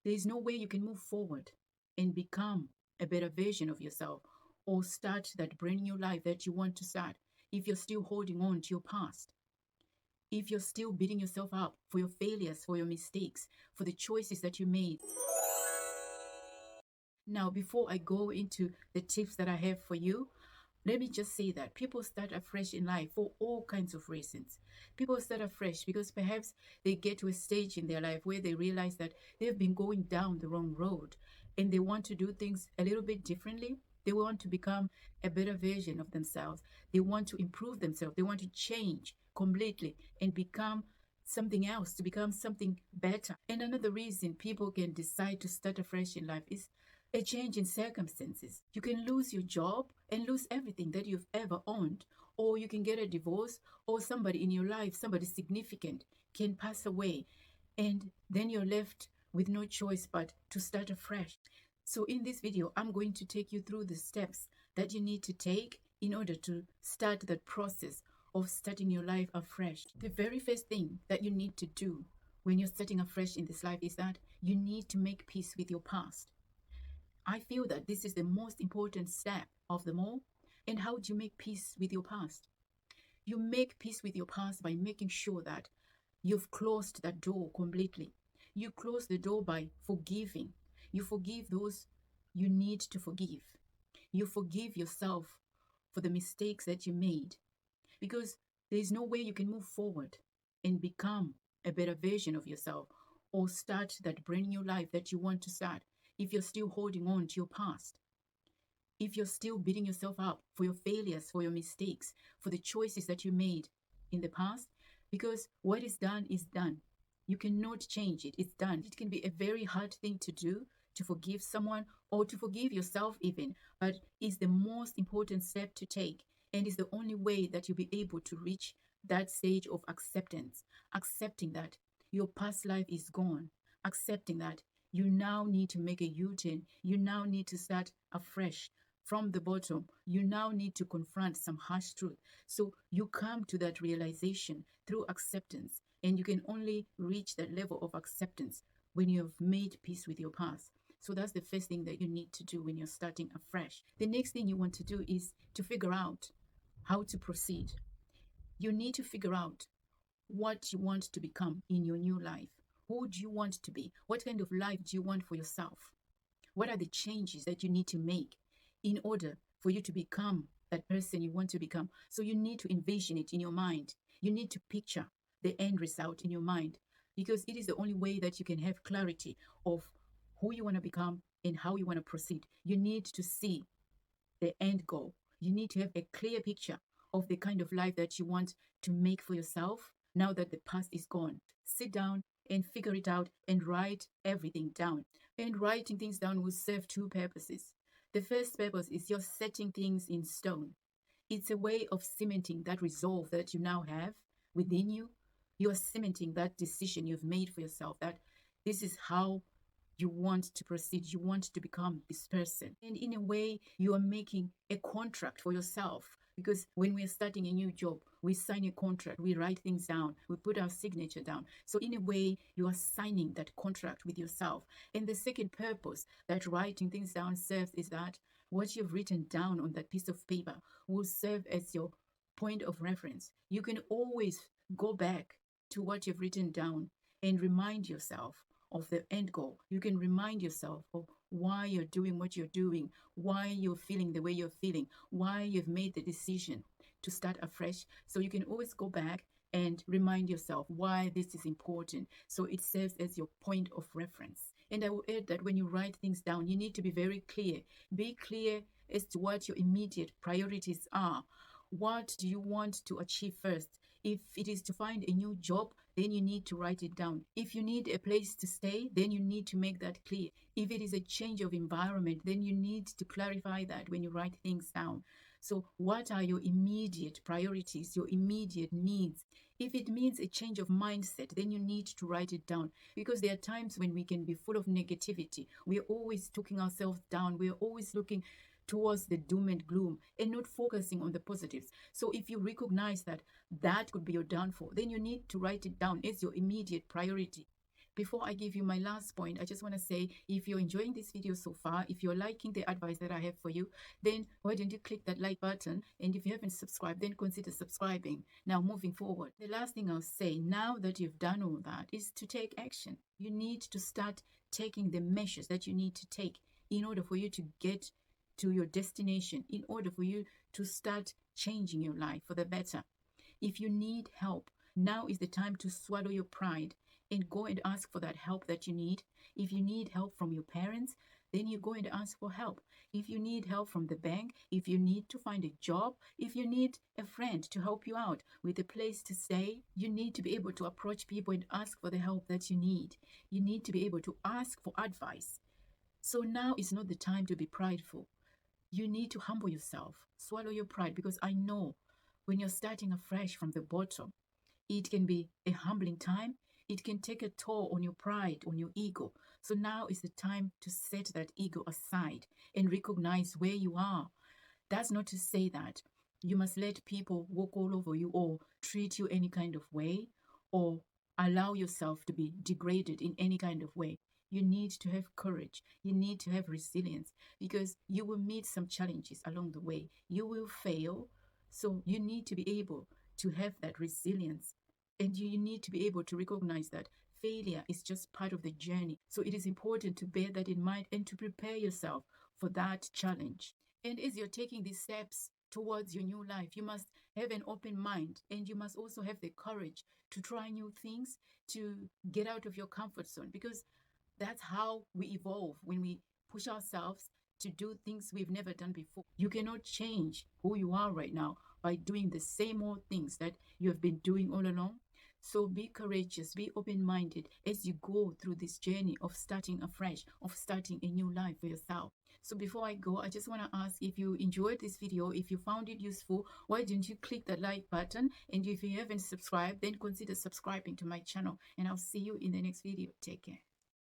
There is no way you can move forward and become a better version of yourself or start that brand new life that you want to start if you're still holding on to your past. If you're still beating yourself up for your failures, for your mistakes, for the choices that you made. Now, before I go into the tips that I have for you, let me just say that people start afresh in life for all kinds of reasons. People start afresh because perhaps they get to a stage in their life where they realize that they've been going down the wrong road and they want to do things a little bit differently. They want to become a better version of themselves. They want to improve themselves. They want to change completely and become something else, to become something better. And another reason people can decide to start afresh in life is a change in circumstances. You can lose your job and lose everything that you've ever owned, or you can get a divorce, or somebody in your life, somebody significant, can pass away, and then you're left with no choice but to start afresh. So, in this video, I'm going to take you through the steps that you need to take in order to start that process of starting your life afresh. The very first thing that you need to do when you're starting afresh in this life is that you need to make peace with your past. I feel that this is the most important step of them all. And how do you make peace with your past? You make peace with your past by making sure that you've closed that door completely. You close the door by forgiving. You forgive those you need to forgive. You forgive yourself for the mistakes that you made, because there is no way you can move forward and become a better version of yourself or start that brand new life that you want to start if you're still holding on to your past. If you're still beating yourself up for your failures, for your mistakes, for the choices that you made in the past, because what is done is done. You cannot change it. It's done. It can be a very hard thing to do, to forgive someone or to forgive yourself even, but it's the most important step to take, and it's the only way that you'll be able to reach that stage of acceptance, accepting that your past life is gone, accepting that you now need to make a U-turn, you now need to start afresh from the bottom. You now need to confront some harsh truth. So you come to that realization through acceptance, and you can only reach that level of acceptance when you have made peace with your past. So that's the first thing that you need to do when you're starting afresh. The next thing you want to do is to figure out how to proceed. You need to figure out what you want to become in your new life. Who do you want to be? What kind of life do you want for yourself? What are the changes that you need to make in order for you to become that person you want to become? So you need to envision it in your mind. You need to picture the end result in your mind, because it is the only way that you can have clarity of who you want to become and how you want to proceed. You need to see the end goal. You need to have a clear picture of the kind of life that you want to make for yourself now that the past is gone. Sit down and figure it out and write everything down. And writing things down will serve two purposes. The first purpose is you're setting things in stone. It's a way of cementing that resolve that you now have within you. You're cementing that decision you've made for yourself, that this is how you want to proceed. You want to become this person. And in a way, you are making a contract for yourself. Because when we're starting a new job, we sign a contract, we write things down, we put our signature down. So in a way, you are signing that contract with yourself. And the second purpose that writing things down serves is that what you've written down on that piece of paper will serve as your point of reference. You can always go back to what you've written down and remind yourself of the end goal. You can remind yourself of why you're doing what you're doing, why you're feeling the way you're feeling, why you've made the decision to start afresh. So you can always go back and remind yourself why this is important. So it serves as your point of reference. And I will add that when you write things down, you need to be very clear. Be clear as to what your immediate priorities are. What do you want to achieve first? If it is to find a new job, then you need to write it down. If you need a place to stay, then you need to make that clear. If it is a change of environment, then you need to clarify that when you write things down. So what are your immediate priorities, your immediate needs? If it means a change of mindset, then you need to write it down, because there are times when we can be full of negativity. We're always talking ourselves down. We're always looking towards the doom and gloom and not focusing on the positives. So if you recognize that that could be your downfall, then you need to write it down as your immediate priority. Before I give you my last point, I just want to say, if you're enjoying this video so far, if you're liking the advice that I have for you, then why don't you click that like button? And if you haven't subscribed, then consider subscribing. Now, moving forward, the last thing I'll say, now that you've done all that, is to take action. You need to start taking the measures that you need to take in order for you to get to your destination, in order for you to start changing your life for the better. If you need help, now is the time to swallow your pride and go and ask for that help that you need. If you need help from your parents, then you go and ask for help. If you need help from the bank, if you need to find a job, if you need a friend to help you out with a place to stay, you need to be able to approach people and ask for the help that you need. You need to be able to ask for advice. So now is not the time to be prideful. You need to humble yourself, swallow your pride, because I know when you're starting afresh from the bottom, it can be a humbling time. It can take a toll on your pride, on your ego. So now is the time to set that ego aside and recognize where you are. That's not to say that you must let people walk all over you or treat you any kind of way or allow yourself to be degraded in any kind of way. You need to have courage. You need to have resilience, because you will meet some challenges along the way. You will fail. So you need to be able to have that resilience. And you need to be able to recognize that failure is just part of the journey. So it is important to bear that in mind and to prepare yourself for that challenge. And as you're taking these steps towards your new life, you must have an open mind, and you must also have the courage to try new things, to get out of your comfort zone, because that's how we evolve, when we push ourselves to do things we've never done before. You cannot change who you are right now by doing the same old things that you have been doing all along. So be courageous, be open-minded as you go through this journey of starting afresh, of starting a new life for yourself. So before I go, I just want to ask, if you enjoyed this video, if you found it useful, why don't you click that like button? And if you haven't subscribed, then consider subscribing to my channel. And I'll see you in the next video. Take care.